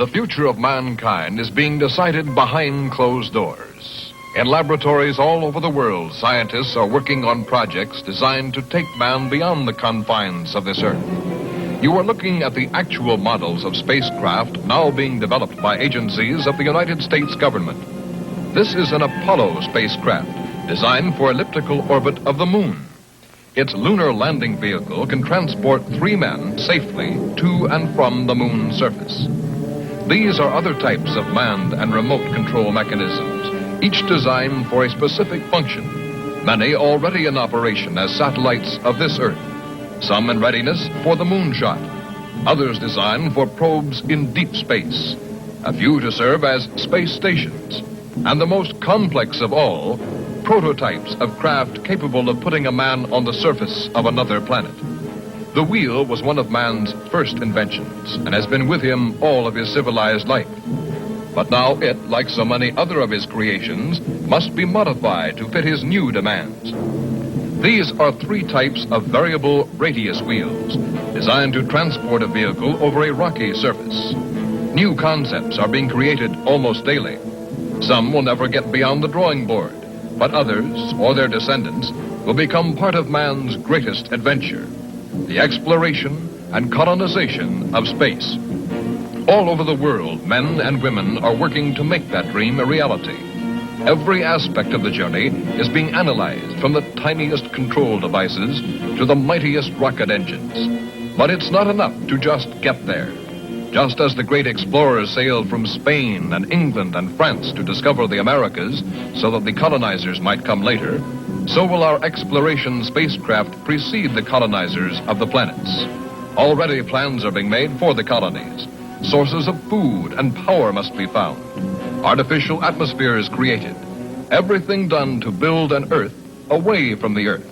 The future of mankind is being decided behind closed doors. In laboratories all over the world, scientists are working on projects designed to take man beyond the confines of this Earth. You are looking at the actual models of spacecraft now being developed by agencies of the United States government. This is an Apollo spacecraft designed for elliptical orbit of the moon. Its lunar landing vehicle can transport 3 men safely to and from the moon's surface. These are other types of manned and remote control mechanisms, each designed for a specific function, many already in operation as satellites of this Earth, some in readiness for the moonshot, others designed for probes in deep space, a few to serve as space stations, and the most complex of all, prototypes of craft capable of putting a man on the surface of another planet. The wheel was one of man's first inventions and has been with him all of his civilized life. But now it, like so many other of his creations, must be modified to fit his new demands. These are 3 types of variable radius wheels designed to transport a vehicle over a rocky surface. New concepts are being created almost daily. Some will never get beyond the drawing board, but others, or their descendants, will become part of man's greatest adventure, the exploration and colonization of space. All over the world, men and women are working to make that dream a reality. Every aspect of the journey is being analyzed, from the tiniest control devices to the mightiest rocket engines. But it's not enough to just get there. Just as the great explorers sailed from Spain and England and France to discover the Americas so that the colonizers might come later, so will our exploration spacecraft precede the colonizers of the planets. Already plans are being made for the colonies. Sources of food and power must be found. Artificial atmospheres created. Everything done to build an Earth away from the Earth.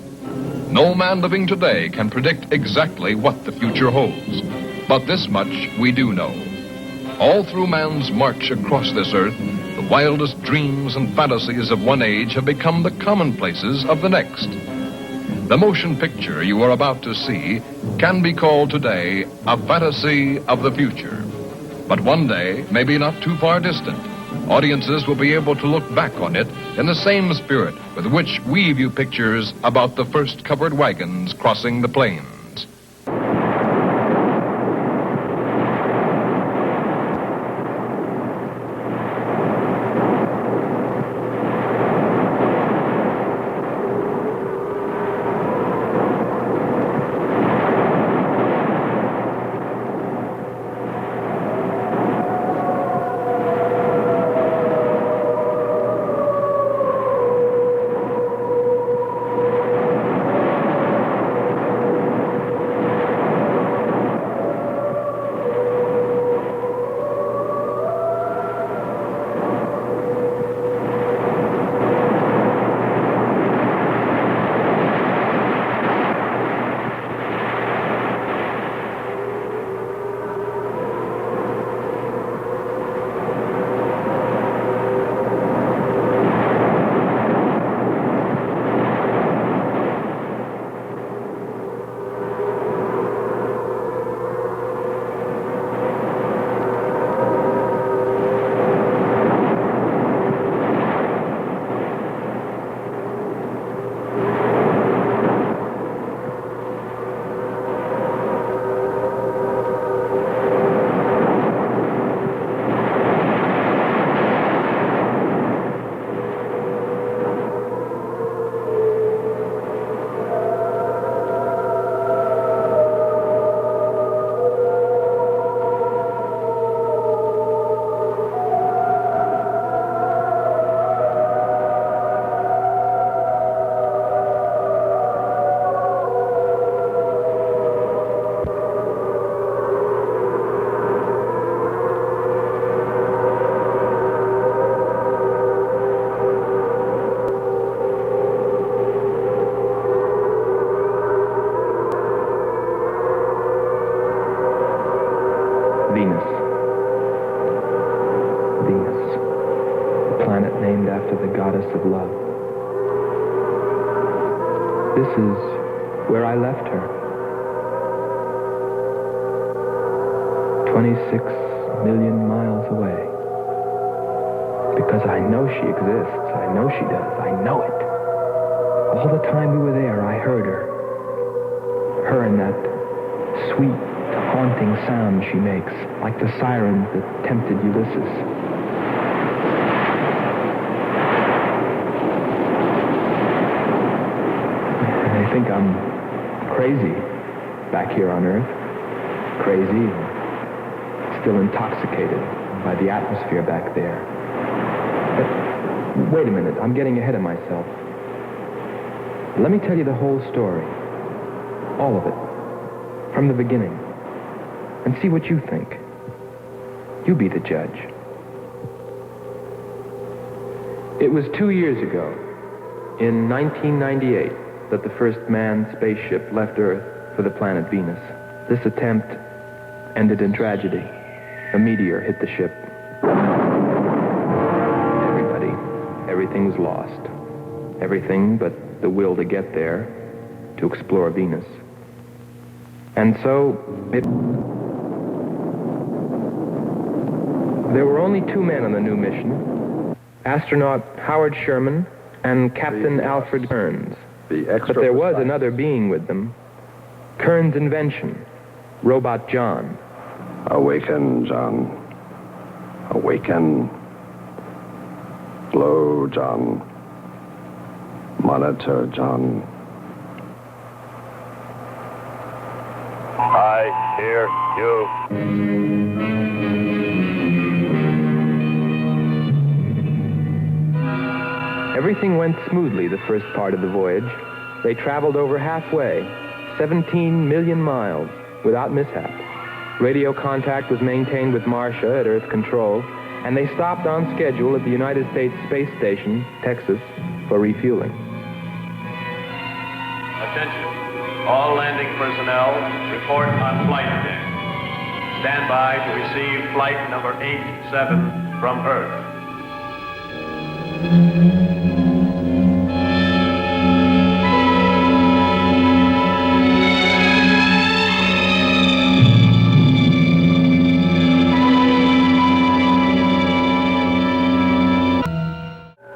No man living today can predict exactly what the future holds. But this much we do know. All through man's march across this Earth, the wildest dreams and fantasies of one age have become the commonplaces of the next. The motion picture you are about to see can be called today a fantasy of the future. But one day, maybe not too far distant, audiences will be able to look back on it in the same spirit with which we view pictures about the first covered wagons crossing the plains. of love. This is where I left her. 26 million miles away. Because I know she exists. I know she does. I know it. All the time we were there, I heard her. Her and that sweet, haunting sound she makes, like the sirens that tempted Ulysses. I think I'm crazy back here on Earth. Crazy and still intoxicated by the atmosphere back there. But wait a minute, I'm getting ahead of myself. Let me tell you the whole story. All of it. From the beginning. And see what you think. You be the judge. It was 2 years ago, in 1998, that the first manned spaceship left Earth for the planet Venus. This attempt ended in tragedy. A meteor hit the ship. Everything was lost. Everything but the will to get there, to explore Venus. And so, there were only 2 men on the new mission, astronaut Howard Sherman and Captain Alfred Kearns. But there was another being with them, Kearns' invention, Robot John. Awaken, John. Awaken. Glow, John. Monitor, John. I hear you. Everything went smoothly the first part of the voyage. They traveled over halfway, 17 million miles, without mishap. Radio contact was maintained with Marcia at Earth Control, and they stopped on schedule at the United States Space Station, Texas, for refueling. Attention. All landing personnel, report on flight deck. Stand by to receive flight number 87 from Earth.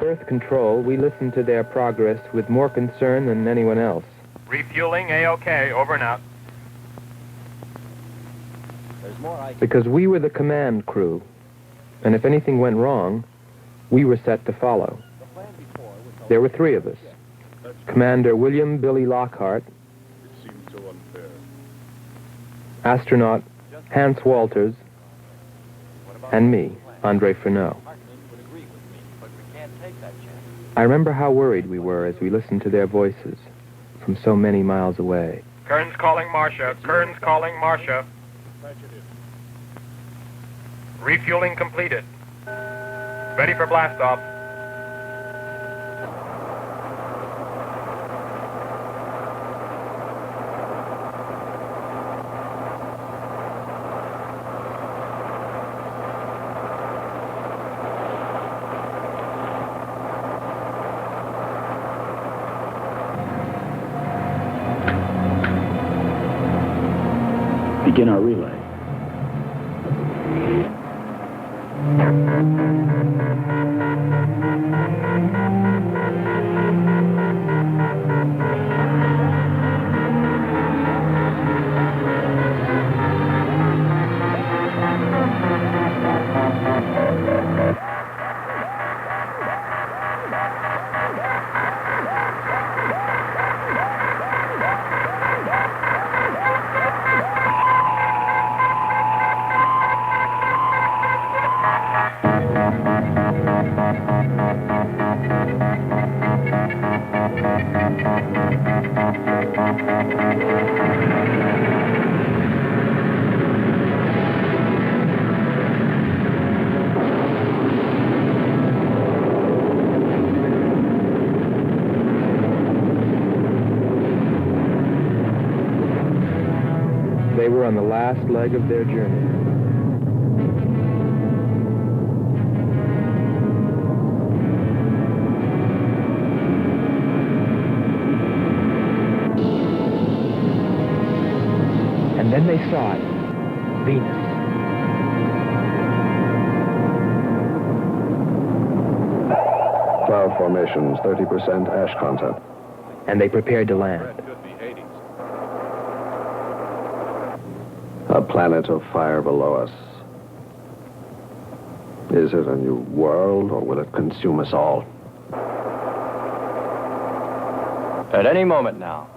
Earth Control, we listened to their progress with more concern than anyone else. Refueling A-OK, over and out. Because we were the command crew, and if anything went wrong, we were set to follow. There were 3 of us. Commander William Billy Lockhart, astronaut Hans Walters, and me, Andre Furneaux. I remember how worried we were as we listened to their voices from so many miles away. Kearns calling Marcia. Kearns calling Marcia. Refueling completed. Ready for blastoff. Begin our relay. They were on the last leg of their journey. And then they saw it, Venus. formations, 30% ash content. And they prepared to land. A planet of fire below us. Is it a new world, or will it consume us all? At any moment now.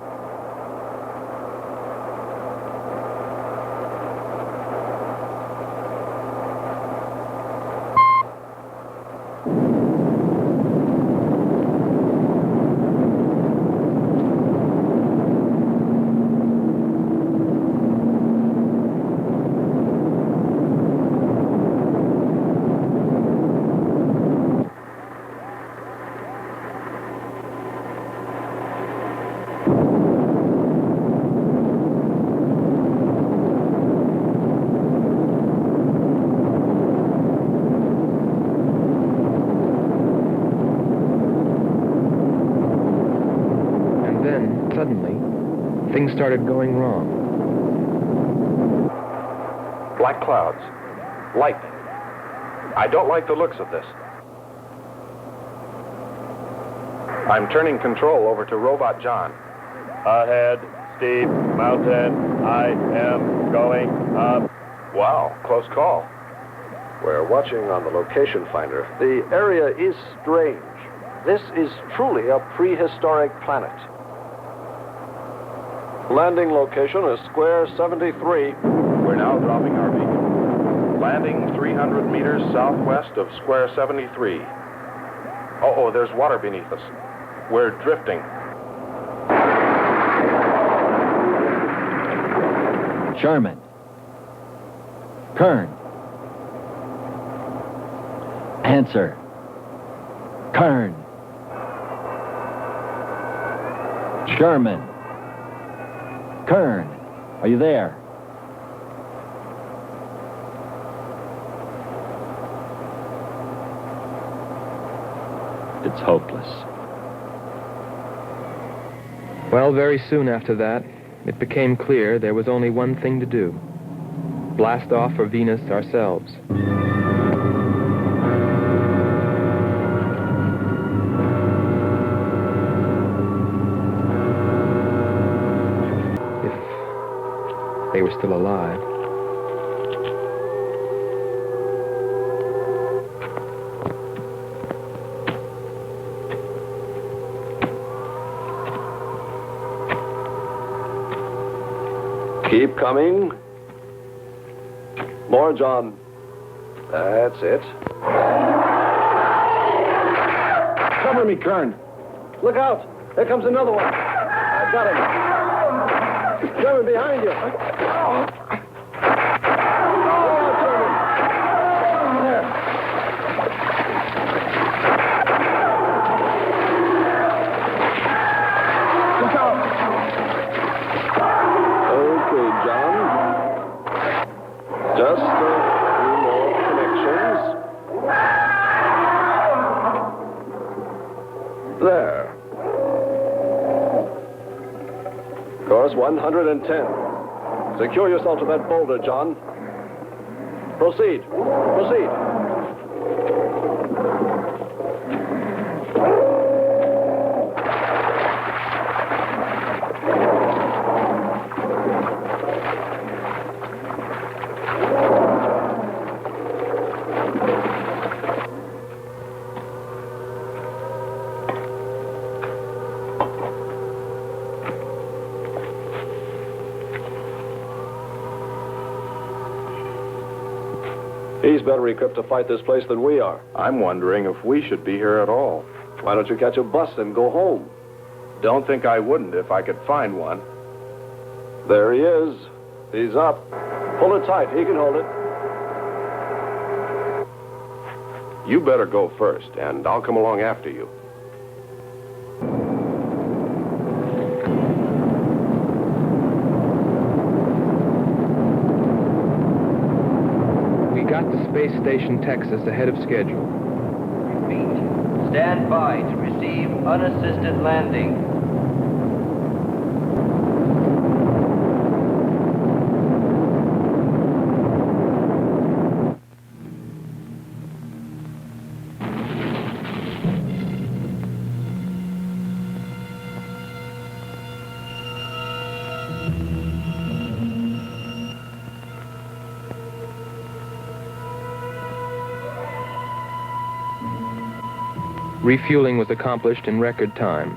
Suddenly, things started going wrong. Black clouds. Lightning. I don't like the looks of this. I'm turning control over to Robot John. Ahead, steep mountain. I am going up. Wow, close call. We're watching on the location finder. The area is strange. This is truly a prehistoric planet. Landing location is square 73. We're now dropping our beacon. Landing 300 meters southwest of square 73. Oh, there's water beneath us. We're drifting. Sherman. Kern. Answer. Kern. Sherman. Kern, are you there? It's hopeless. Well, very soon after that, it became clear there was only one thing to do. Blast off for Venus ourselves. They were still alive. Keep coming. More, John. That's it. Cover me, Kern. Look out. There comes another one. I've got him. Sherman, behind you. Just a few more connections. There. Course 110. Secure yourself to that boulder, John. Proceed. Proceed. He's better equipped to fight this place than we are. I'm wondering if we should be here at all. Why don't you catch a bus and go home? Don't think I wouldn't if I could find one. There he is. He's up. Pull it tight. He can hold it. You better go first, and I'll come along after you. We got to Space Station Texas ahead of schedule. Repeat. Stand by to receive unassisted landing. Refueling was accomplished in record time.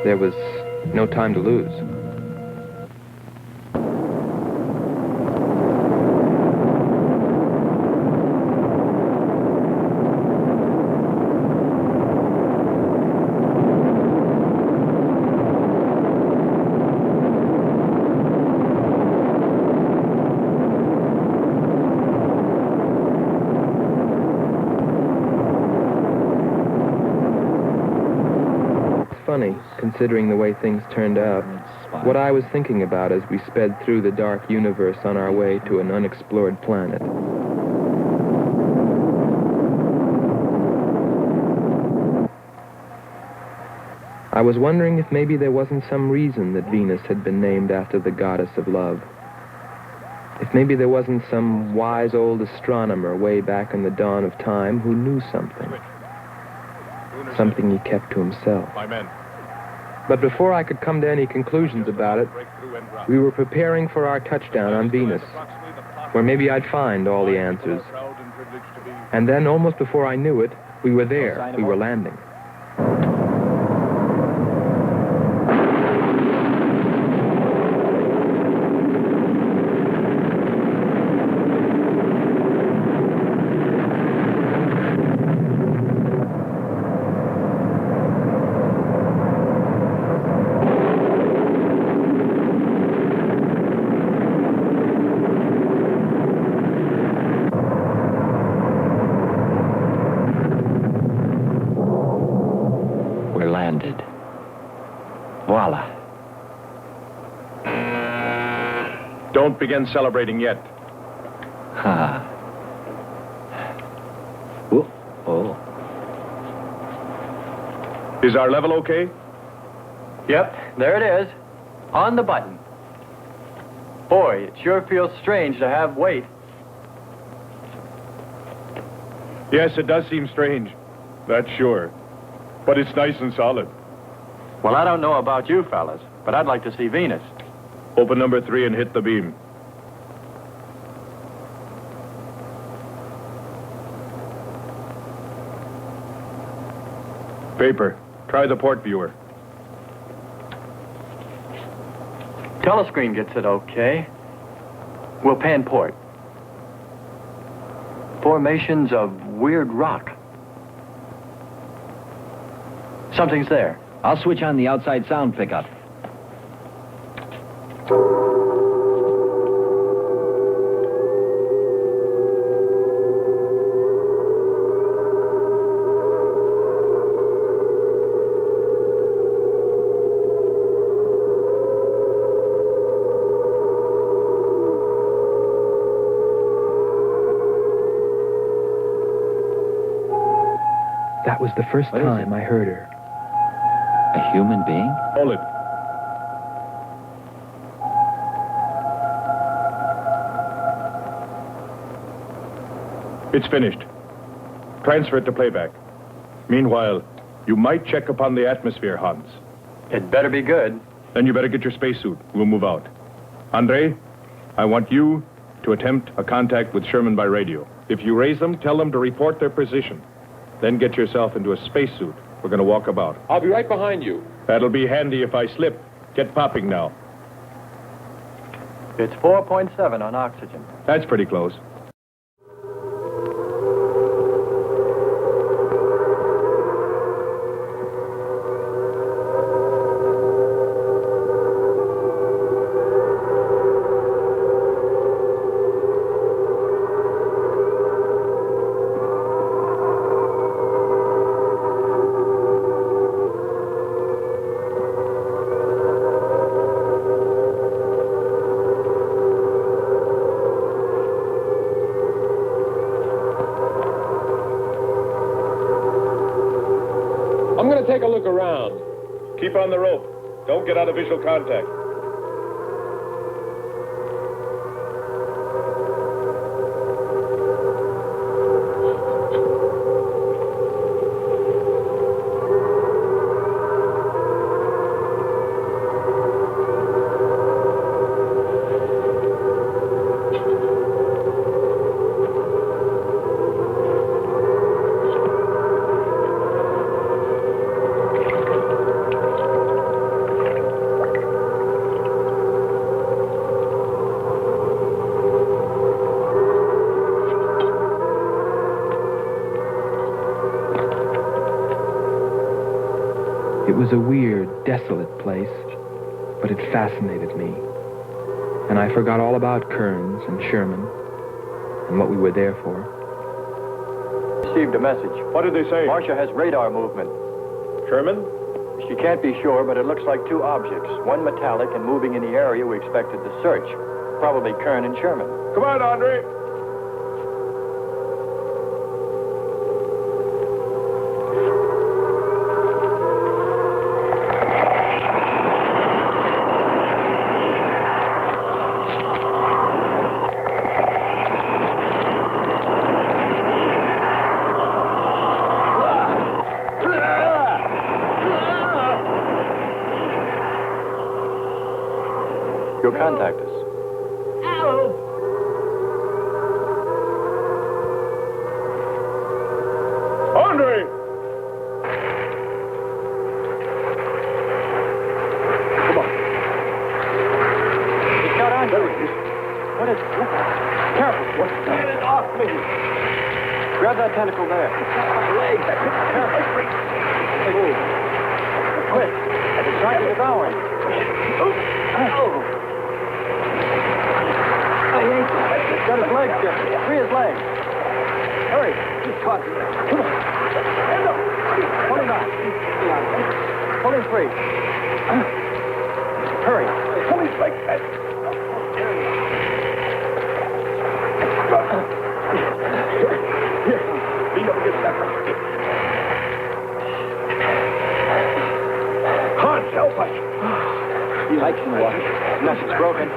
There was no time to lose. Funny, considering the way things turned out. What I was thinking about as we sped through the dark universe on our way to an unexplored planet. I was wondering if maybe there wasn't some reason that Venus had been named after the goddess of love. If maybe there wasn't some wise old astronomer way back in the dawn of time who knew something. Something he kept to himself. But before I could come to any conclusions about it, we were preparing for our touchdown on Venus, where maybe I'd find all the answers. And then, almost before I knew it, we were there. We were landing. Voila. Don't begin celebrating yet. Ha. Oh. Is our level okay? Yep, there it is. On the button. Boy, it sure feels strange to have weight. Yes, it does seem strange. That's sure. But it's nice and solid. Well, I don't know about you fellas, but I'd like to see Venus. Open number 3 and hit the beam. Paper, try the port viewer. Telescreen gets it okay. We'll pan port. Formations of weird rock. Something's there. I'll switch on the outside sound pickup. That was the first time I heard her. A human being? Hold it. It's finished. Transfer it to playback. Meanwhile, you might check upon the atmosphere, Hans. It better be good. Then you better get your spacesuit. We'll move out. Andre, I want you to attempt a contact with Sherman by radio. If you raise them, tell them to report their position. Then get yourself into a spacesuit. We're going to walk about. I'll be right behind you. That'll be handy if I slip. Get popping now. It's 4.7 on oxygen. That's pretty close. I'm going to take a look around. Keep on the rope. Don't get out of visual contact. It was a weird, desolate place, but it fascinated me. And I forgot all about Kearns and Sherman and what we were there for. Received a message. What did they say? Marcia has radar movement. Sherman? She can't be sure, but it looks like two objects. One metallic and moving in the area we expected to search. Probably Kern and Sherman. Come on, Andre. You'll contact us. Andre! Come on. It's got Andre. What is... Careful. What? Get it off me. Grab that tentacle there. It's got my leg. Careful. Move. Quick. It's trying to devour him. Oh. He's got his legs, Jeffrey. Free his legs. Hurry. He's caught. Come on. Pull him out. Pull him free. Hurry. Pull his legs back. Here. Lean up against that rock. Hans, help us. I can walk. Nothing's broken.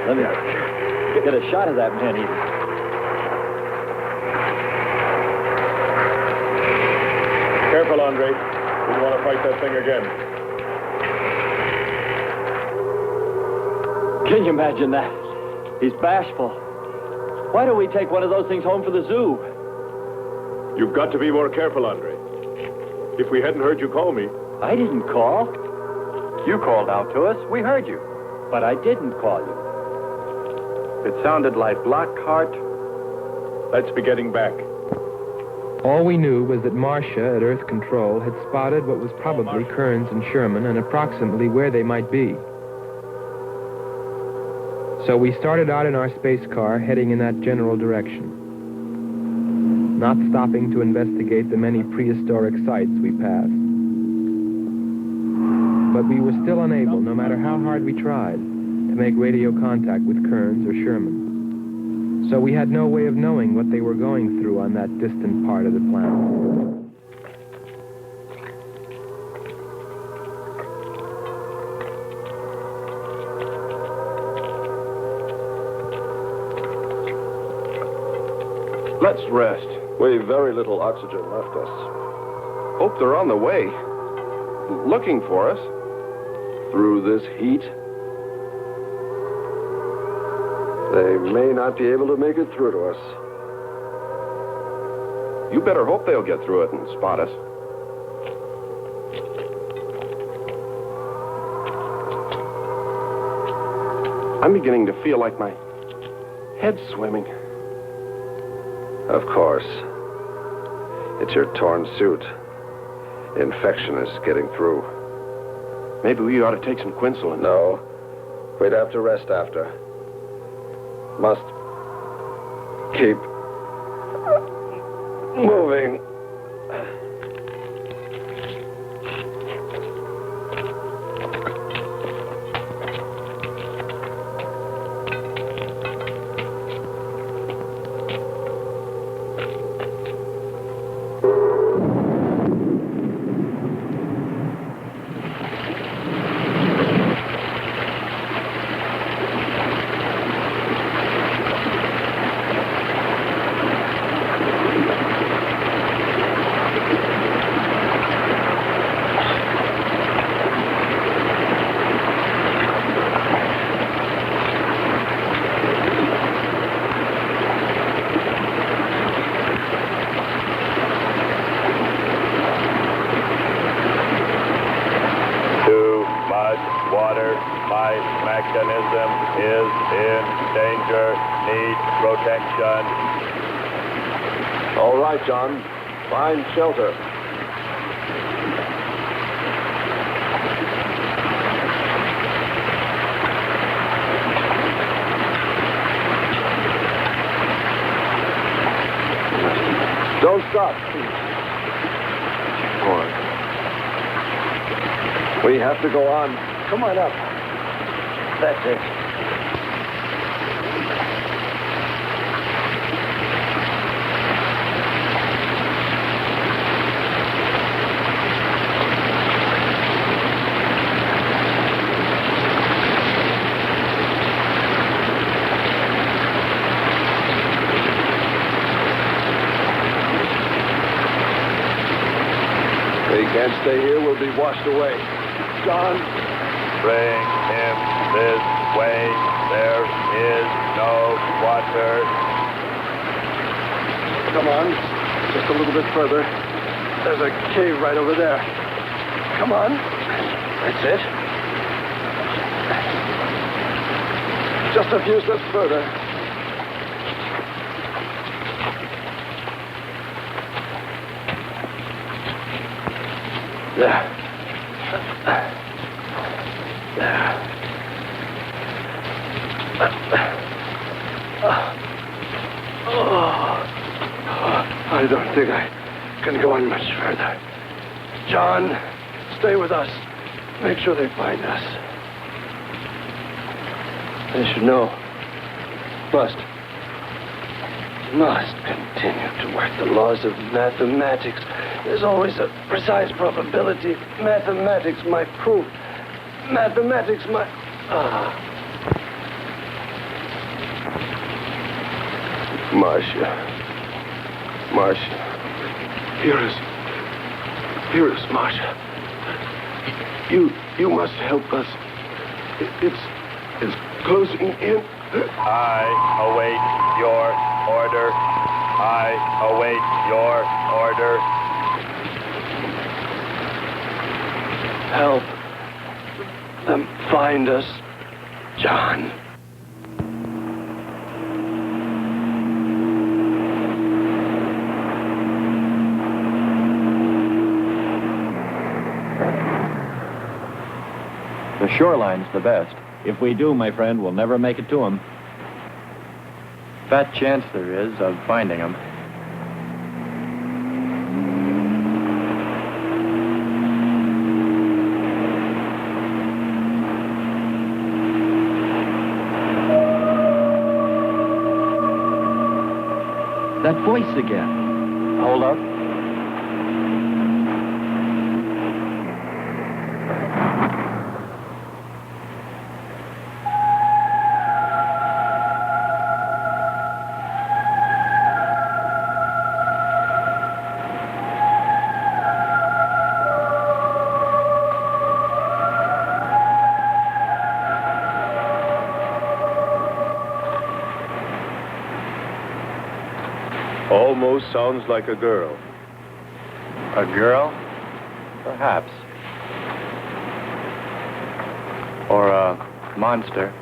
Let me get a shot of that man even. Careful, Andre. We don't want to fight that thing again. Can you imagine that? He's bashful. Why don't we take one of those things home for the zoo? You've got to be more careful, Andre. If we hadn't heard you call me... I didn't call. You called out to us. We heard you. But I didn't call you. It sounded like Lockhart. Let's be getting back. All we knew was that Marcia at Earth Control had spotted what was probably Kearns and Sherman and approximately where they might be. So we started out in our space car heading in that general direction, not stopping to investigate the many prehistoric sites we passed. But we were still unable, no matter how hard we tried, to make radio contact with Kearns or Sherman. So we had no way of knowing what they were going through on that distant part of the planet. Let's rest. We've very little oxygen left us. Hope they're on the way. Looking for us. Through this heat, they may not be able to make it through to us. You better hope they'll get through it and spot us. I'm beginning to feel like my head's swimming. Of course. It's your torn suit. Infection is getting through. Maybe we ought to take some Quinsulin. No. We'd have to rest after. Must keep moving. Mechanism is in danger. Needs protection. All right, John. Find shelter. Don't stop. Go on. We have to go on. Come on up. That's it. They can't stay here. We'll be washed away. John. Bring him this way. There is no water. Come on. Just a little bit further. There's a cave right over there. Come on. That's it. Just a few steps further. There. There. I don't think I can go on much further. John, stay with us. Make sure they find us. They should know. Must continue to work the laws of mathematics. There's always a precise probability. Mathematics, my proof. Mathematics, my... Marcia. Here is Marcia. You must help us. It's closing in. I await your order. I await your order. Help them find us, John. The shoreline's the best. If we do, my friend, we'll never make it to him. Fat chance there is of finding him. That voice again. Hold up. Almost sounds like a girl. A girl? Perhaps. Or a monster.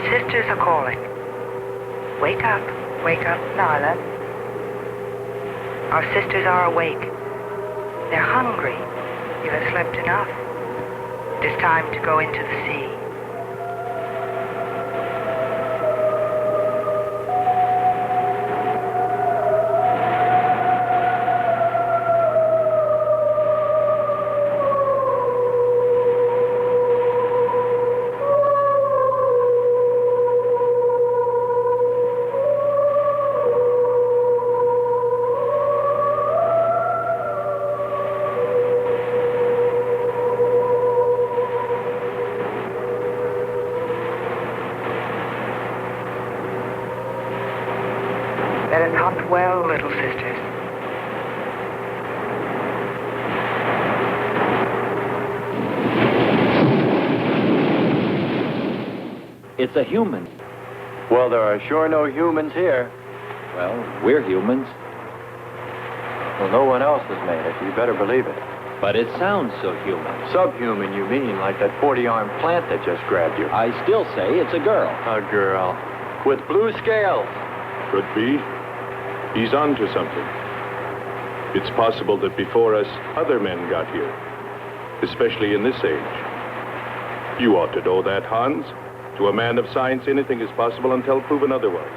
Sisters are calling. Wake up, Nyla. Our sisters are awake. They're hungry. You have slept enough. It is time to go into the sea. Let us hunt well, little sisters. It's a human. Well, there are sure no humans here. Well, we're humans. Well, no one else has made it. You better believe it. But it sounds so human. Subhuman, you mean, like that 40-armed plant that just grabbed you. I still say it's a girl. A girl. With blue scales. Could be. He's on to something. It's possible that before us, other men got here. Especially in this age. You ought to know that, Hans. To a man of science, anything is possible until proven otherwise.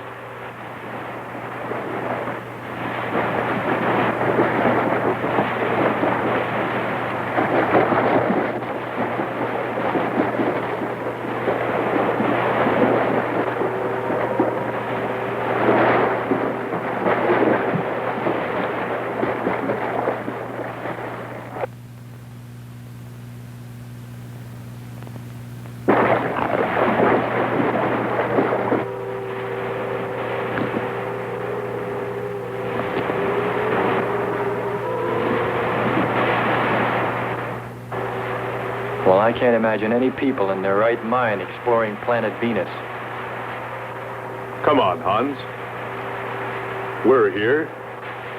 Well, I can't imagine any people in their right mind exploring planet Venus. Come on, Hans. We're here,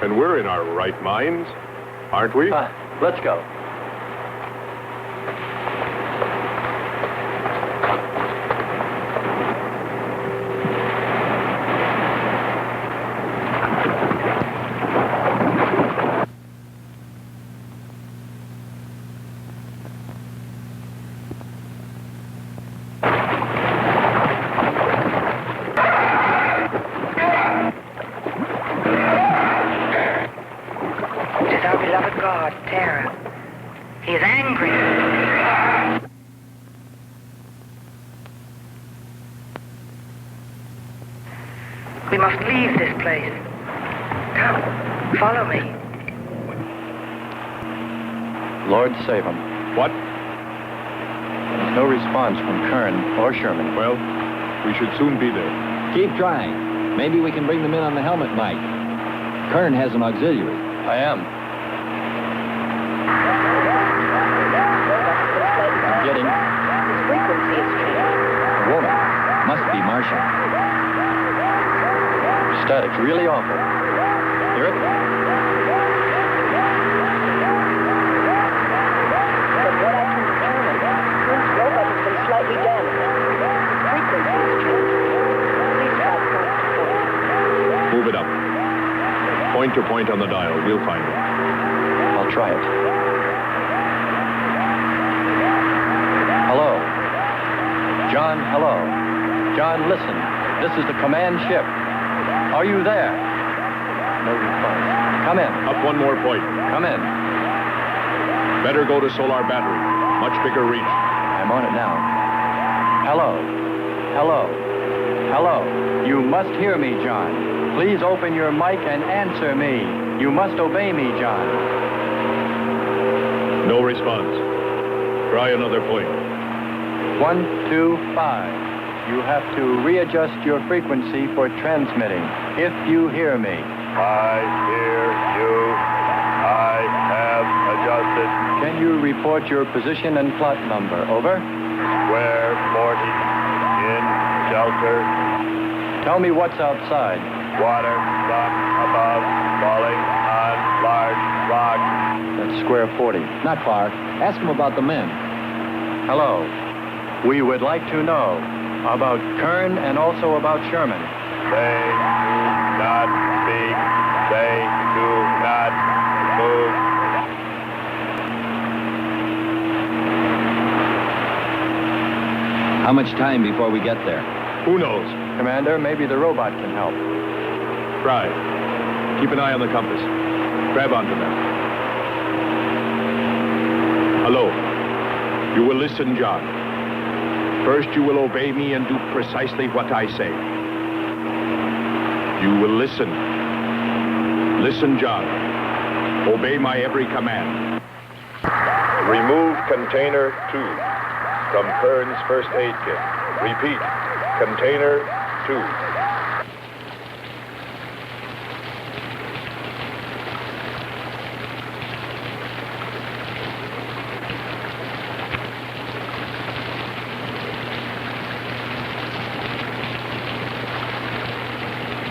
and we're in our right minds, aren't we? Let's go. He is angry. We must leave this place. Come, follow me. Lord save him. What? There's no response from Kern or Sherman. Well, we should soon be there. Keep trying. Maybe we can bring them in on the helmet mic. Kern has an auxiliary. I am. Getting. His frequency is changing. A woman. Must be Martian. Static's really awful. Hear it? From what I can determine, Kern's robot has been slightly damaged. The frequency is changing. Please try point to point. Move it up. Point to point on the dial. We'll find it. I'll try it. Hello. John, hello. John, listen. This is the command ship. Are you there? No response. Come in. Up one more point. Come in. Better go to solar battery. Much bigger reach. I'm on it now. Hello. Hello. Hello. You must hear me, John. Please open your mic and answer me. You must obey me, John. No response. Try another point. 1, 2, 5. You have to readjust your frequency for transmitting. If you hear me. I hear you. I have adjusted. Can you report your position and plot number? Over. Square 40 in shelter. Tell me what's outside. Water, sun above, falling on large rock. That's square 40. Not far. Ask him about the men. Hello. We would like to know about Kern and also about Sherman. They do not speak. They do not move. How much time before we get there? Who knows? Commander, maybe the robot can help. Try. Keep an eye on the compass. Grab onto them. Hello. You will listen, John. First, you will obey me and do precisely what I say. You will listen. Listen, John. Obey my every command. Remove container 2 from Kern's first aid kit. Repeat, container 2.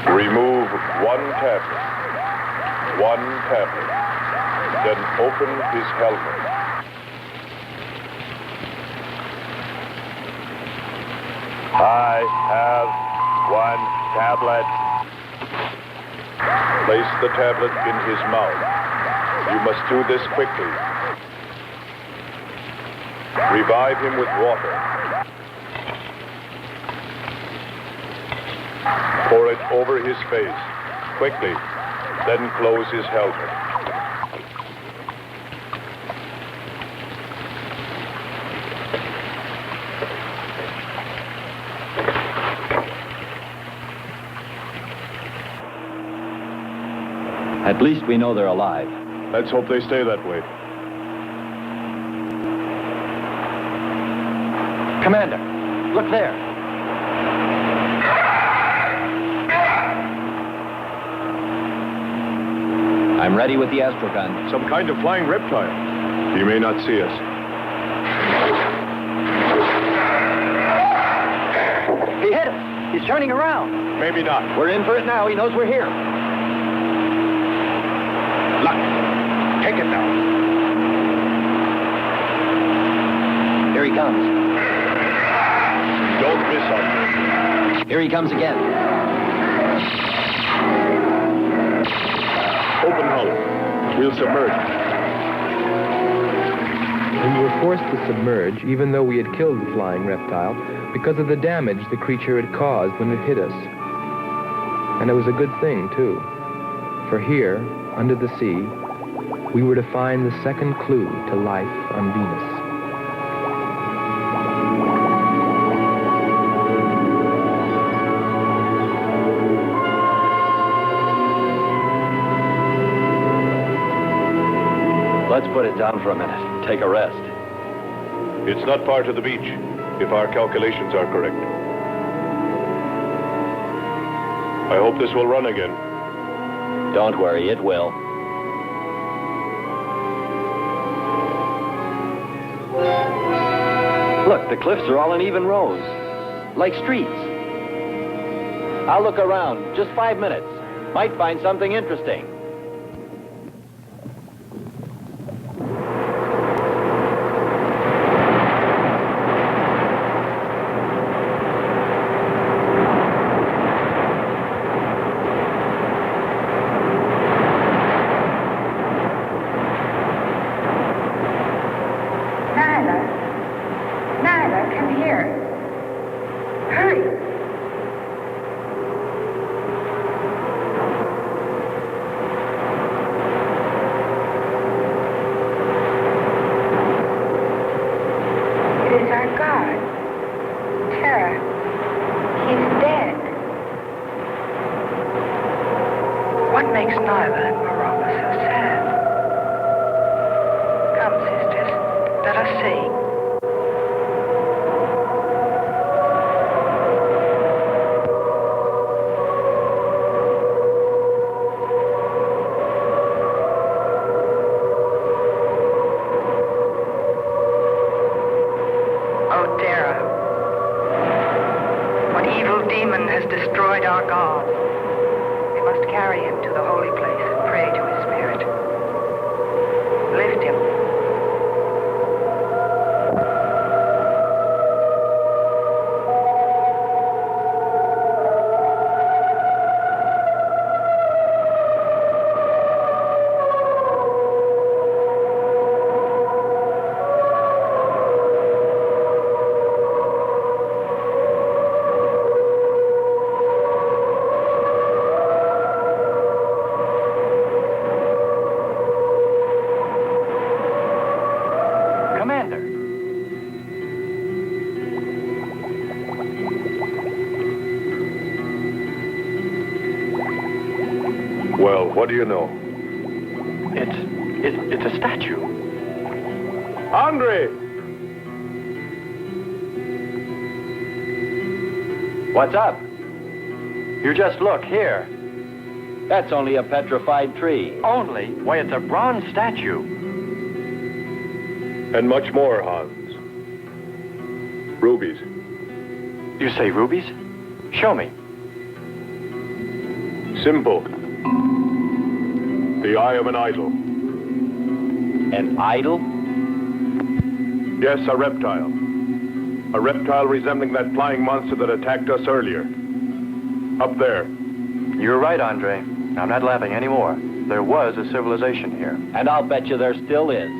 Remove one tablet. One tablet. Then open his helmet. I have one tablet. Place the tablet in his mouth. You must do this quickly. Revive him with water. Pour it over his face. Quickly. Then close his helmet. At least we know they're alive. Let's hope they stay that way. Commander, look there. I'm ready with the astrogun. Some kind of flying reptile. He may not see us. He hit us. He's turning around. Maybe not. We're in for it now. He knows we're here. Luck. Take it now. Here he comes. Don't miss on him. Here he comes again. Open hull. We'll submerge. We were forced to submerge, even though we had killed the flying reptile, because of the damage the creature had caused when it hit us. And it was a good thing, too. For here, under the sea, we were to find the second clue to life on Venus. Let's put it down for a minute. Take a rest. It's not part of the beach, if our calculations are correct. I hope this will run again. Don't worry, it will. Look, the cliffs are all in even rows, like streets. I'll look around, just 5 minutes. Might find something interesting. Well, what do you know? It's a statue. Andre! What's up? You just look here. That's only a petrified tree. Only? Why, it's a bronze statue. And much more, Hans. Rubies. You say rubies? Show me. Simple. The eye of an idol. An idol? Yes, a reptile. A reptile resembling that flying monster that attacked us earlier. Up there. You're right, Andre. I'm not laughing anymore. There was a civilization here. And I'll bet you there still is.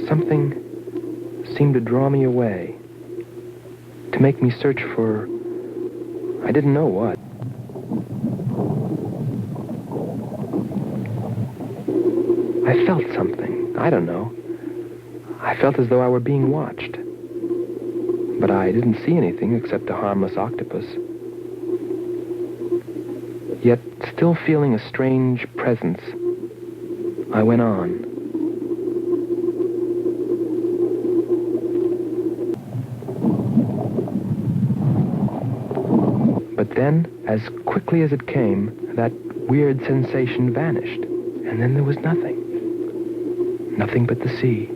Something seemed to draw me away, to make me search for, I didn't know what. I felt something, I don't know. I felt as though I were being watched. But I didn't see anything except a harmless octopus. Yet, still feeling a strange presence, I went on. But then, as quickly as it came, that weird sensation vanished. And then there was nothing. Nothing but the sea.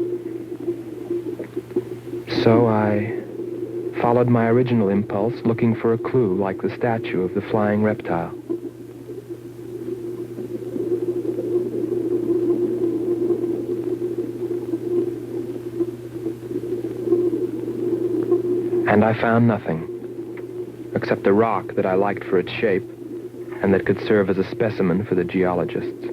So I followed my original impulse, looking for a clue like the statue of the flying reptile. And I found nothing, except a rock that I liked for its shape, and that could serve as a specimen for the geologists.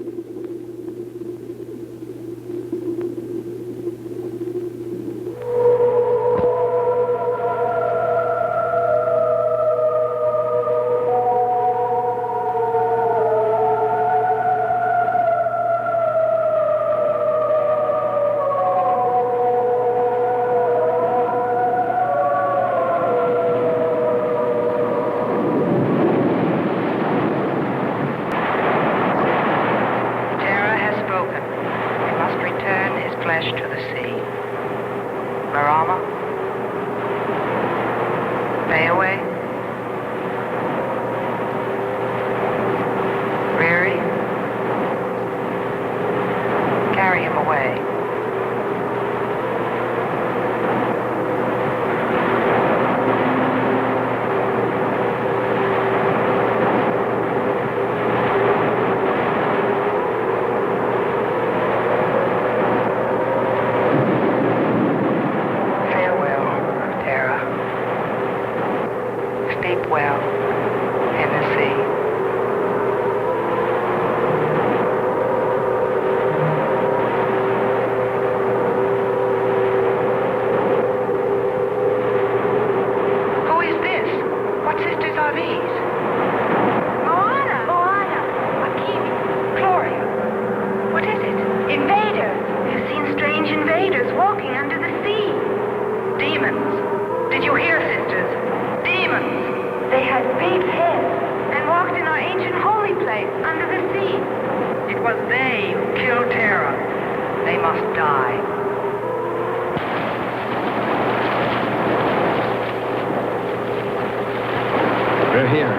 We're here.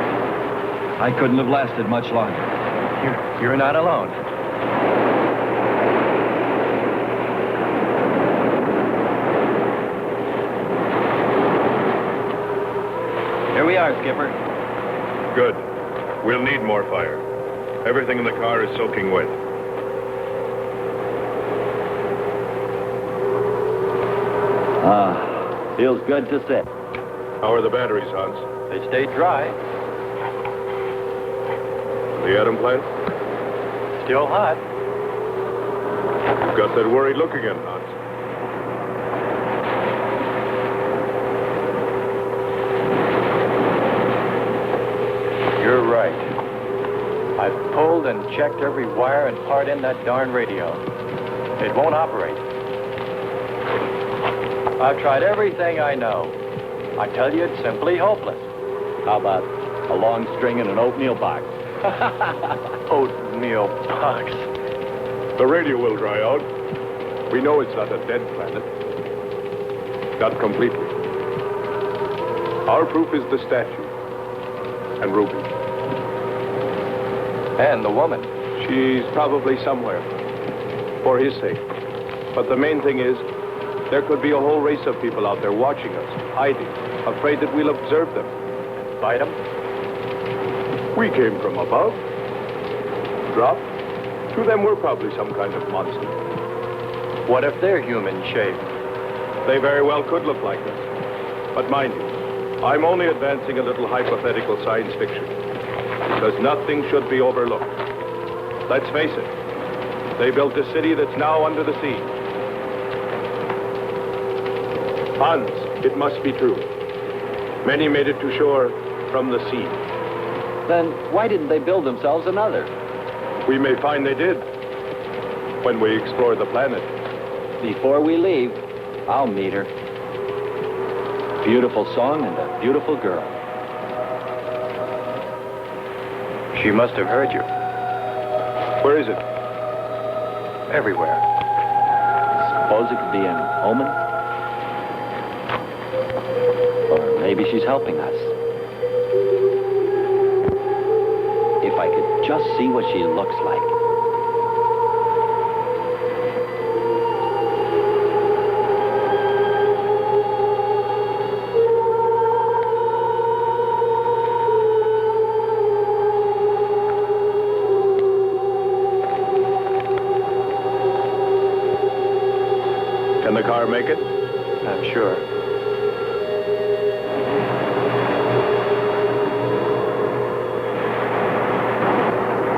I couldn't have lasted much longer. You're not alone. fire, Skipper. Good. We'll need more fire. Everything in the car is soaking wet. Feels good to sit. How are the batteries, Hans? They stayed dry. The atom plant? Still hot. You've got that worried look again, Hans. You're right. I've pulled and checked every wire and part in that darn radio. It won't operate. I've tried everything I know. I tell you, it's simply hopeless. How about a long string and an oatmeal box? Oatmeal box. The radio will dry out. We know it's not a dead planet. Not completely. Our proof is the statue. And Ruby. And the woman. She's probably somewhere. For his sake. But the main thing is, there could be a whole race of people out there watching us, hiding, afraid that we'll observe them. Fight them? We came from above. Dropped. To them, we're probably some kind of monster. What if they're human shaped? They very well could look like us. But mind you, I'm only advancing a little hypothetical science fiction. Because nothing should be overlooked. Let's face it. They built a city that's now under the sea. Hans, it must be true. Many made it to shore from the sea. Then why didn't they build themselves another? We may find they did. When we explore the planet. Before we leave, I'll meet her. Beautiful song and a beautiful girl. She must have heard you. Where is it? Everywhere. Suppose it could be an omen? Or maybe she's helping us. If I could just see what she looks like. Can the car make it? I'm sure.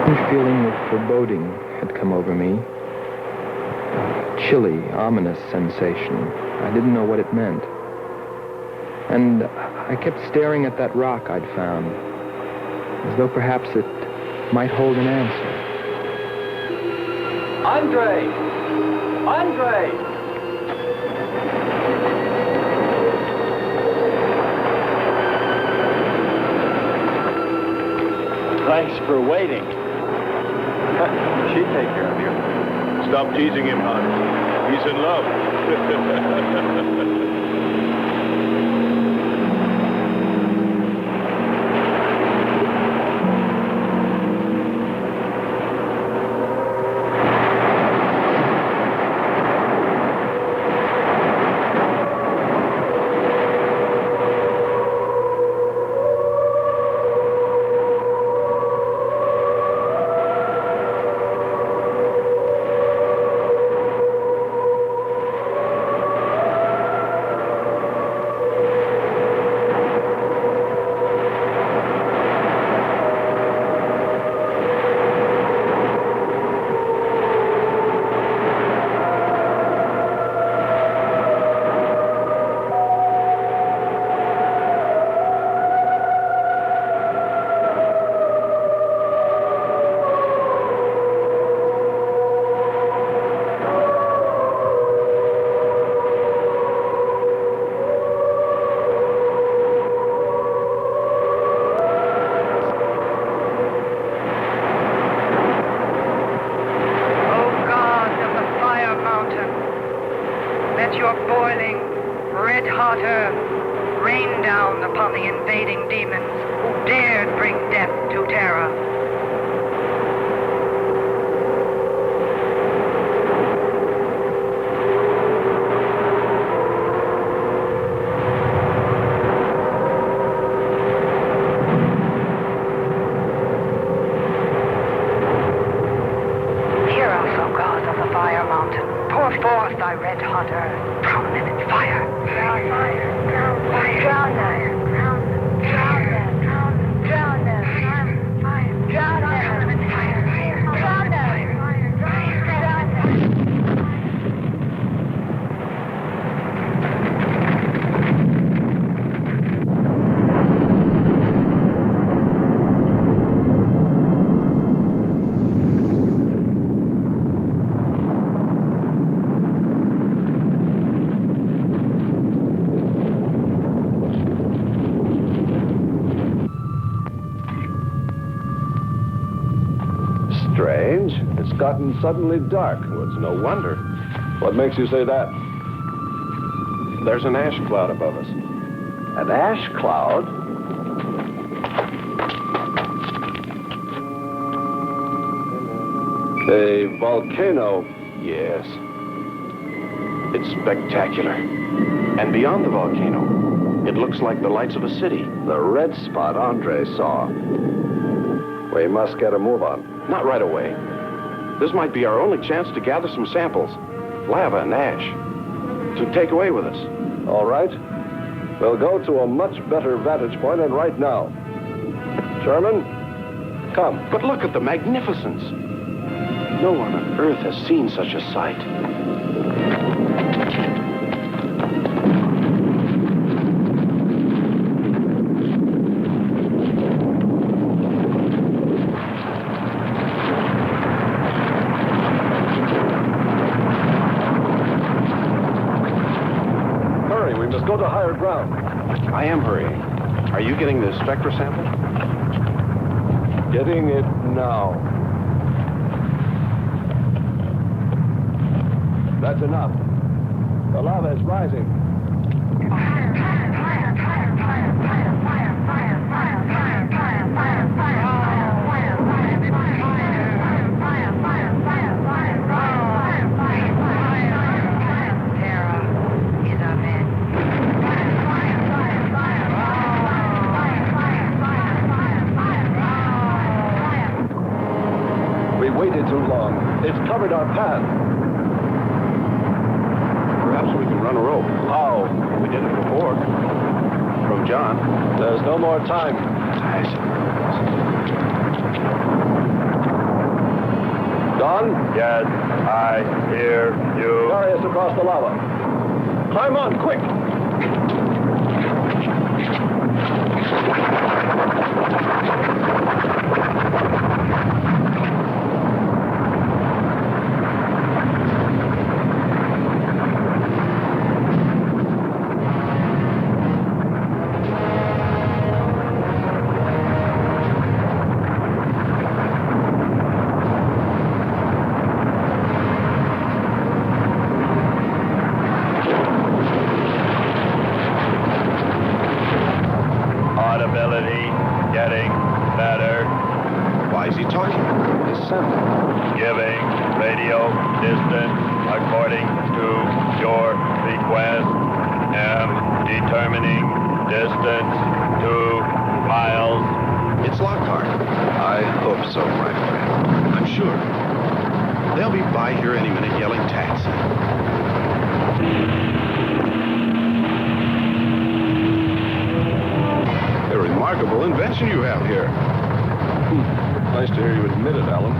A feeling of foreboding had come over me. A chilly, ominous sensation. I didn't know what it meant. And I kept staring at that rock I'd found, as though perhaps it might hold an answer. Andre! Andre! Thanks for waiting. She'd take care of you. Stop teasing him, Hans. He's in love. Your boiling, red-hot earth rain down upon the invading demons who dared bring death to Terra. Pour forth thy red hotter, drown them in fire. Drown fire, drown fire, drown them, drown them, drown them, drown them, drown them, drown them, drown them. Strange. It's gotten suddenly dark. Well, it's no wonder. What makes you say that? There's an ash cloud above us. An ash cloud? A volcano. Yes. It's spectacular. And beyond the volcano, it looks like the lights of a city. The red spot Andre saw. We must get a move on. Not right away. This might be our only chance to gather some samples. Lava and ash. To take away with us. All right. We'll go to a much better vantage point, and right now. Sherman, come. But look at the magnificence. No one on Earth has seen such a sight. Hurry, we must go to higher ground. I am hurrying. Are you getting the spectra sample? Getting it now. That's enough. The lava is rising. We waited too long. It's covered our path. Perhaps we can run a rope. How? We did it before. From John. There's no more time. I Don? Yes, I hear you. Carry us across the lava. Climb on, quick! Audibility getting better. Why is he talking? His sample. Giving radio distance according to your request. Am determining distance 2 miles. It's Lockhart. I hope so, my friend. I'm sure. They'll be by here any minute yelling taxi. A remarkable invention you have here. Nice to hear you admit it, Alan.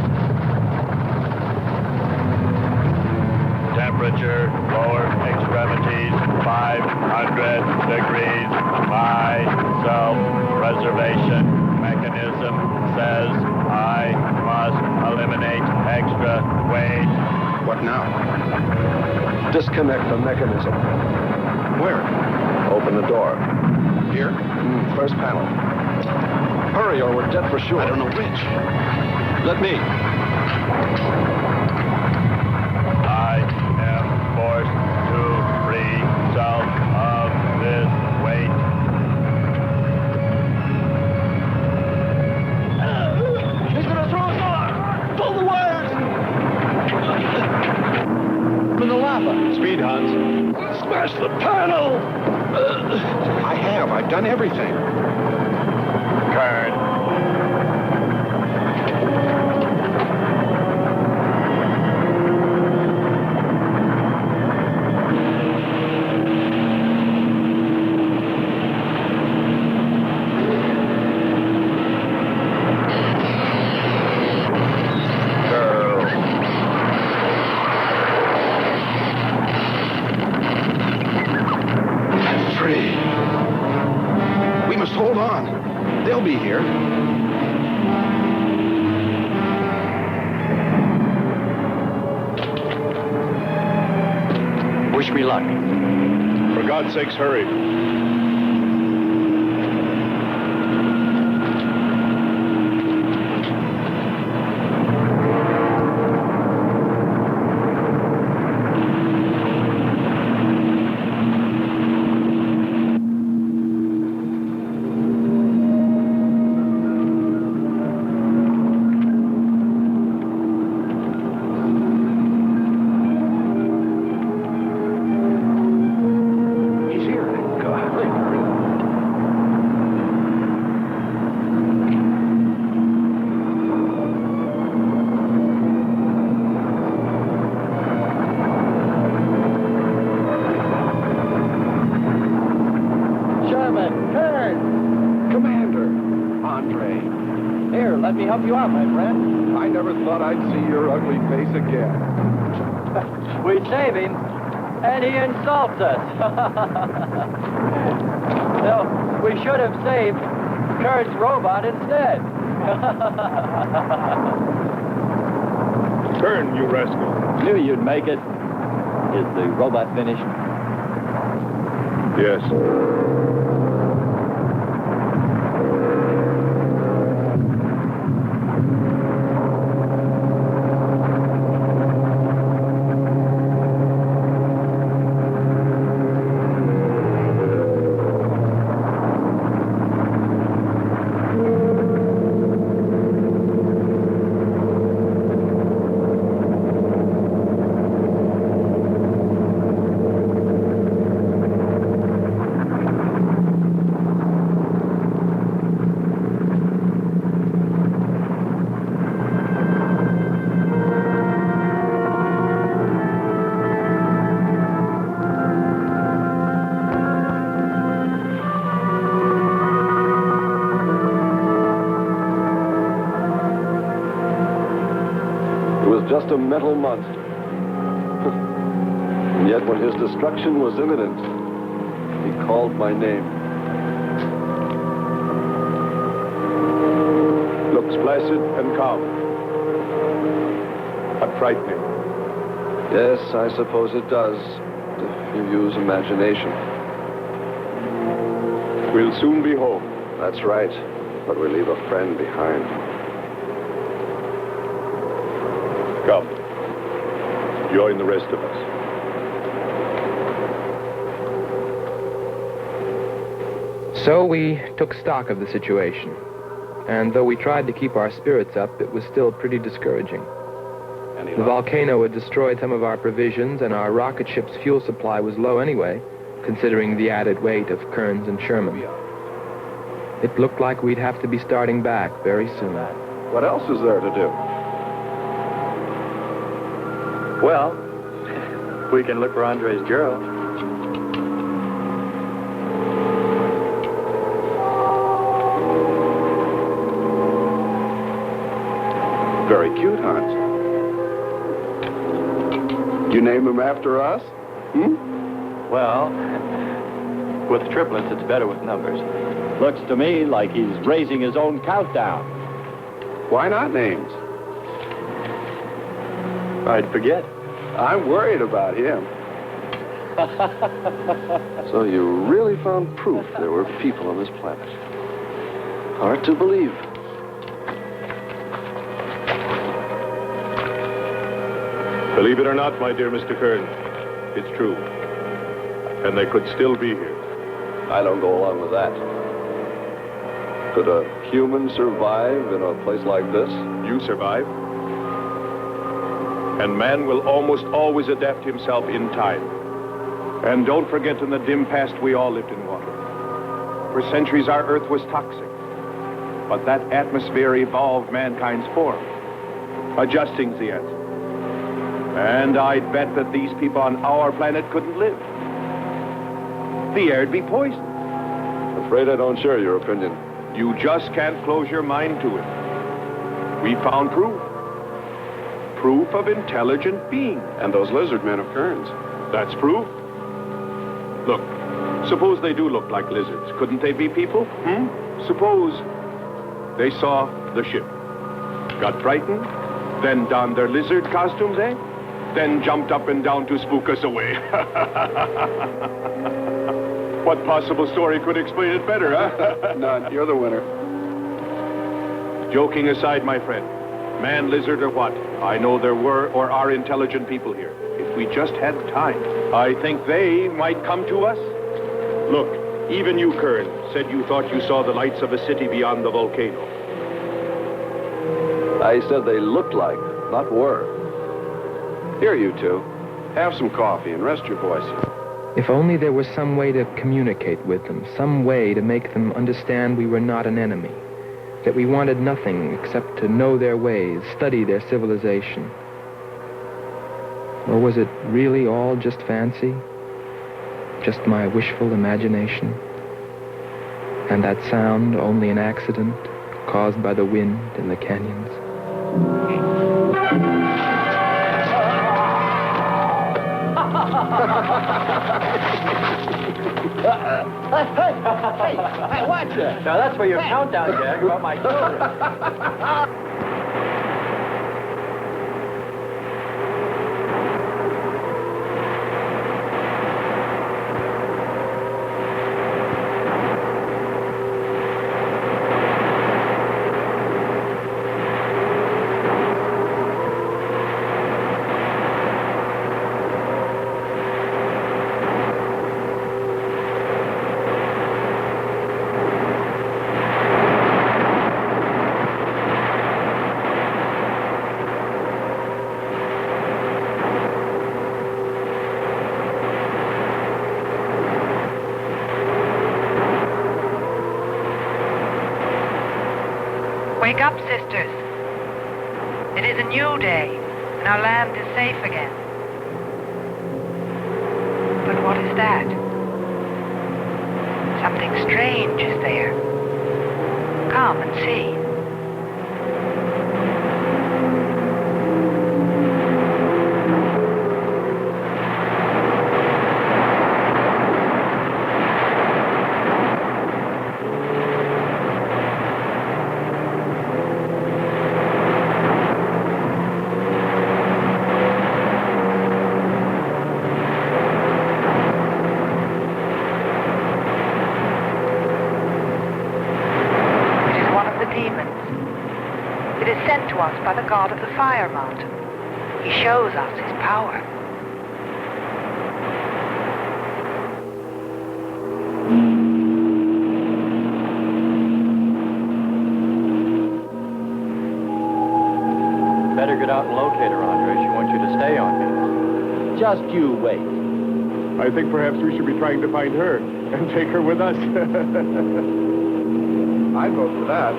Temperature, lower extremities, 500 degrees. My self-preservation mechanism says I must eliminate extra weight. What now? Disconnect the mechanism. Where? Open the door. Here? First panel. Hurry or we're dead for sure. I don't know which. Let me. I am forced to free self of this weight. He's gonna throw us off! Pull the wires! From the lava. Speed, Hans. Smash the panel! I have. I've done everything. Kern. me luck. For God's sakes, hurry. Let me help you out, my friend. I never thought I'd see your ugly face again. We save him, and he insults us. No, we should have saved Kurt's robot instead. Turn, you rascal. Knew you'd make it. Is the robot finished? Yes. Just a mental monster. And yet when his destruction was imminent, he called my name. Looks placid and calm. But frightening. Yes, I suppose it does, if you use imagination. We'll soon be home. That's right, but we leave a friend behind. Come. Join the rest of us. So we took stock of the situation. And though we tried to keep our spirits up, it was still pretty discouraging. The volcano had destroyed some of our provisions, and our rocket ship's fuel supply was low anyway, considering the added weight of Kearns and Sherman. It looked like we'd have to be starting back very soon. What else is there to do? Well, we can look for Andre's girl. Very cute, Hans. You name him after us? Well, with triplets, it's better with numbers. Looks to me like he's raising his own countdown. Why not names? I'd forget. I'm worried about him. So you really found proof there were people on this planet. Hard to believe. Believe it or not, my dear Mr. Kern, it's true. And they could still be here. I don't go along with that. Could a human survive in a place like this? You survive. And man will almost always adapt himself in time. And don't forget, in the dim past, we all lived in water. For centuries, our Earth was toxic. But that atmosphere evolved mankind's form, adjusting the answer. And I'd bet that these people on our planet couldn't live. The air'd be poisoned. Afraid I don't share your opinion. You just can't close your mind to it. We found proof. Proof of intelligent beings. And those lizard men of Kearns. That's proof. Look, suppose they do look like lizards. Couldn't they be people? Suppose they saw the ship, got frightened, then donned their lizard costumes, eh? then jumped up and down to spook us away. What possible story could explain it better, huh? None. You're the winner. Joking aside, my friend, man, lizard, or what, I know there were or are intelligent people here. If we just had time, I think they might come to us. Look, even you, Kern, said you thought you saw the lights of a city beyond the volcano. I said they looked like, not were. Here, you two. Have some coffee and rest your voices. If only there was some way to communicate with them, some way to make them understand we were not an enemy, that we wanted nothing except to know their ways, study their civilization. Or was it really all just fancy? Just my wishful imagination? And that sound only an accident caused by the wind in the canyons? Hey, watch it. Now, that's for your countdown, Jack, about my children. Wake up, sisters. It is a new day, and our land is safe again. But what is that? Something strange is there. Come and see. It is sent to us by the god of the fire mountain. He shows us his power. Better get out and locate her, Andre. She wants you to stay on me. Just you wait. I think perhaps we should be trying to find her and take her with us. I'd vote for that.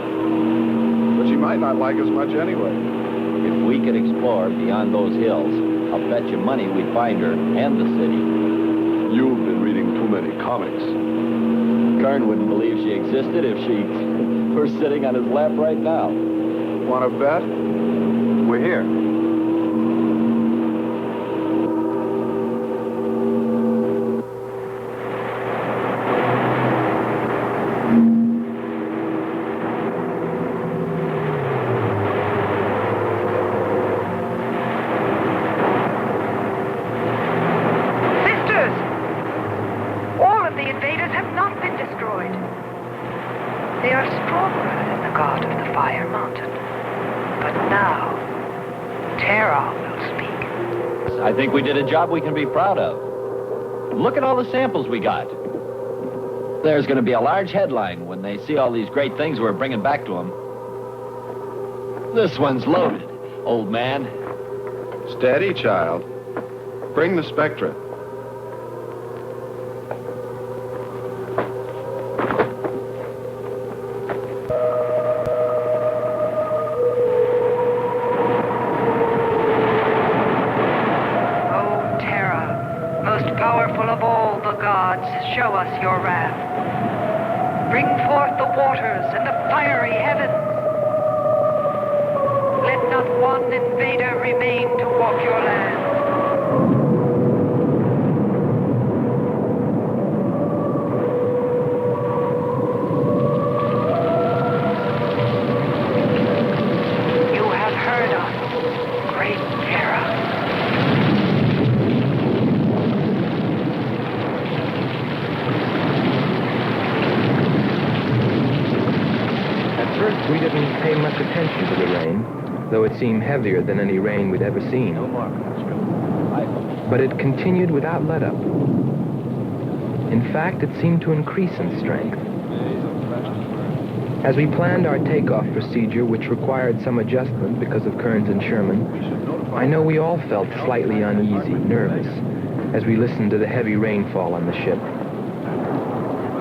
But she might not like us much anyway. If we could explore beyond those hills, I'll bet you money we'd find her and the city. You've been reading too many comics. Kern wouldn't believe she existed if she were sitting on his lap right now. Want to bet? We're here. They are stronger than the god of the fire mountain. But now, Terra will speak. I think we did a job we can be proud of. Look at all the samples we got. There's going to be a large headline when they see all these great things we're bringing back to them. This one's loaded, old man. Steady, child. Bring the spectra. Powerful of all the gods, show us your wrath. Bring forth the waters and the fiery heavens. Let not one invader remain to walk your land. You have heard us, great Terra. though it seemed heavier than any rain we'd ever seen. But it continued without let-up. In fact, it seemed to increase in strength. As we planned our takeoff procedure, which required some adjustment because of Kearns and Sherman, I know we all felt slightly uneasy, nervous, as we listened to the heavy rainfall on the ship.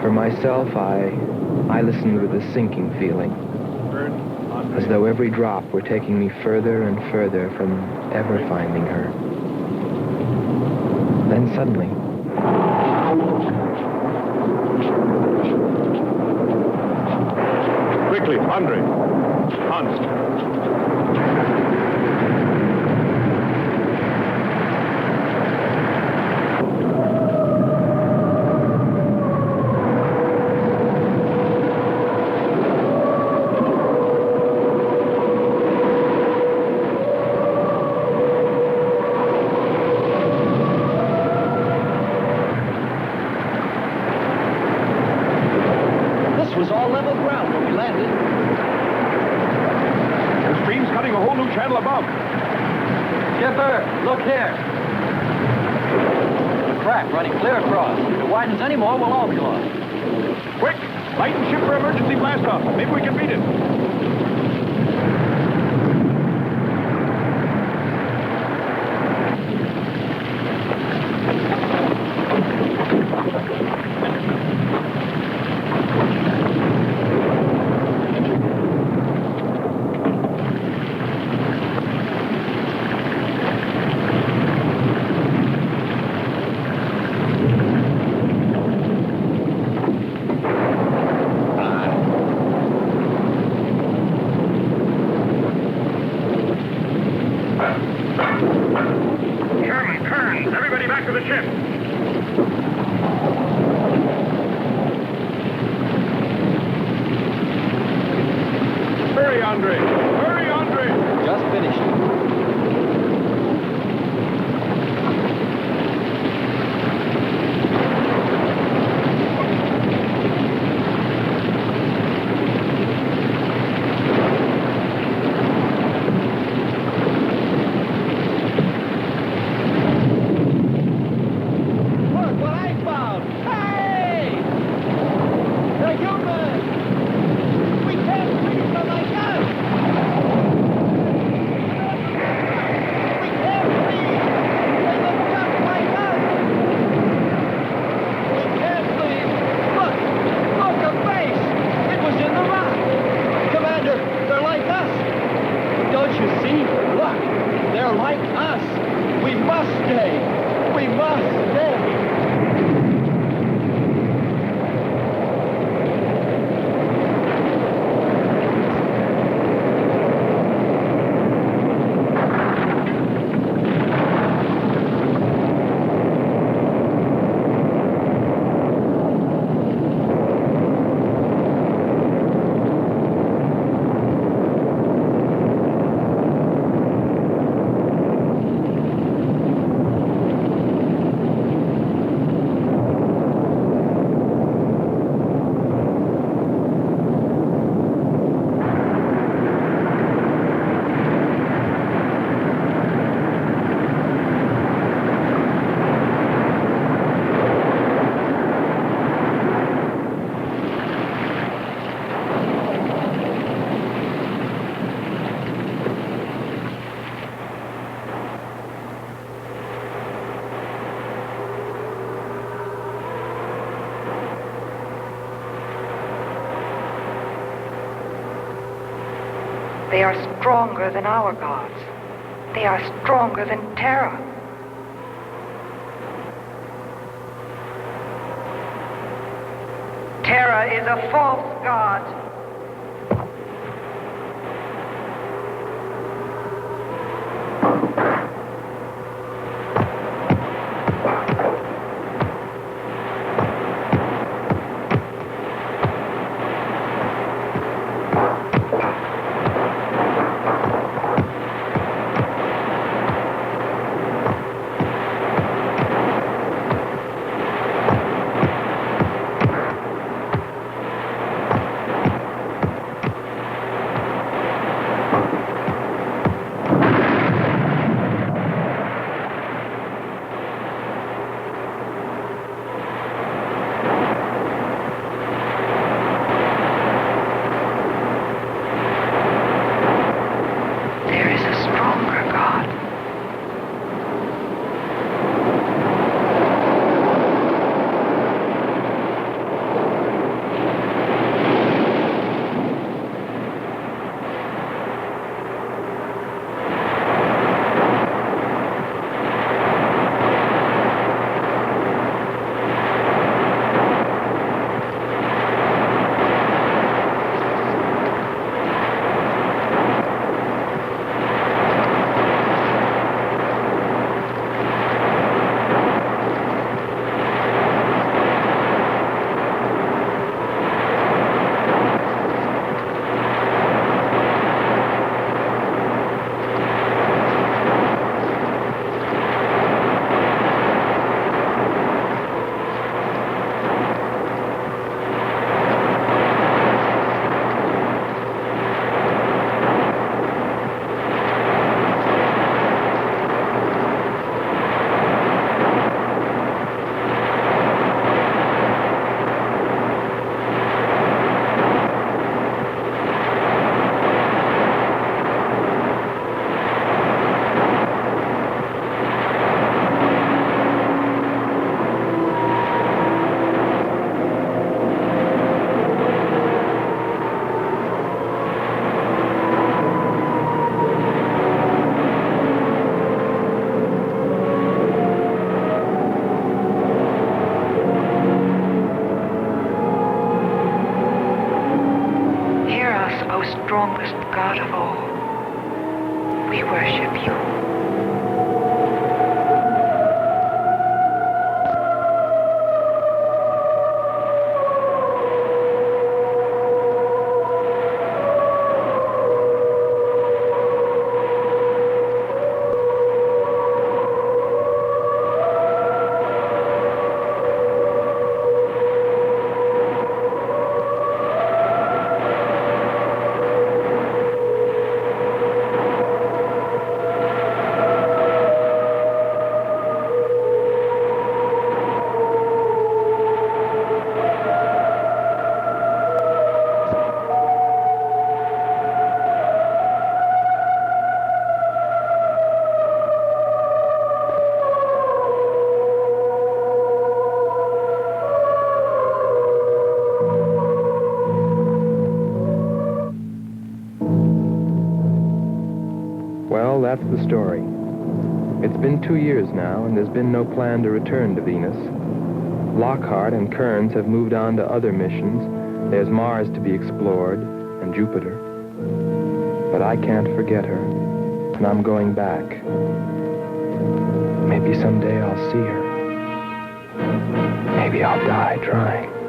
For myself, I listened with a sinking feeling, as though every drop were taking me further and further from ever finding her. Then suddenly, Quickly, Andre. Hans. This was all level ground when we landed. The stream's cutting a whole new channel above. Skipper, look here. The crack running clear across. If it widens any more, we'll all be lost. Quick! Lighten ship for emergency blast-off. Maybe we can beat it. Sherman, Kearns, everybody back to the ship. Hurry, Andre. Hurry, Andre. Just finished. Look what I found! Hey! They're human! We can't treat them like us! We can't leave! They look just like us! We can't leave! Look! Look, a face! It was in the rock! Commander, they're like us! Don't you see? Look! They're like us! We must stay! We must stay! They are stronger than our gods. They are stronger than Terra. Terra is a false god. We worship you. Well, that's the story. It's been 2 years now, and there's been no plan to return to Venus. Lockhart and Kearns have moved on to other missions. There's Mars to be explored, and Jupiter. But I can't forget her, and I'm going back. Maybe someday I'll see her. Maybe I'll die trying.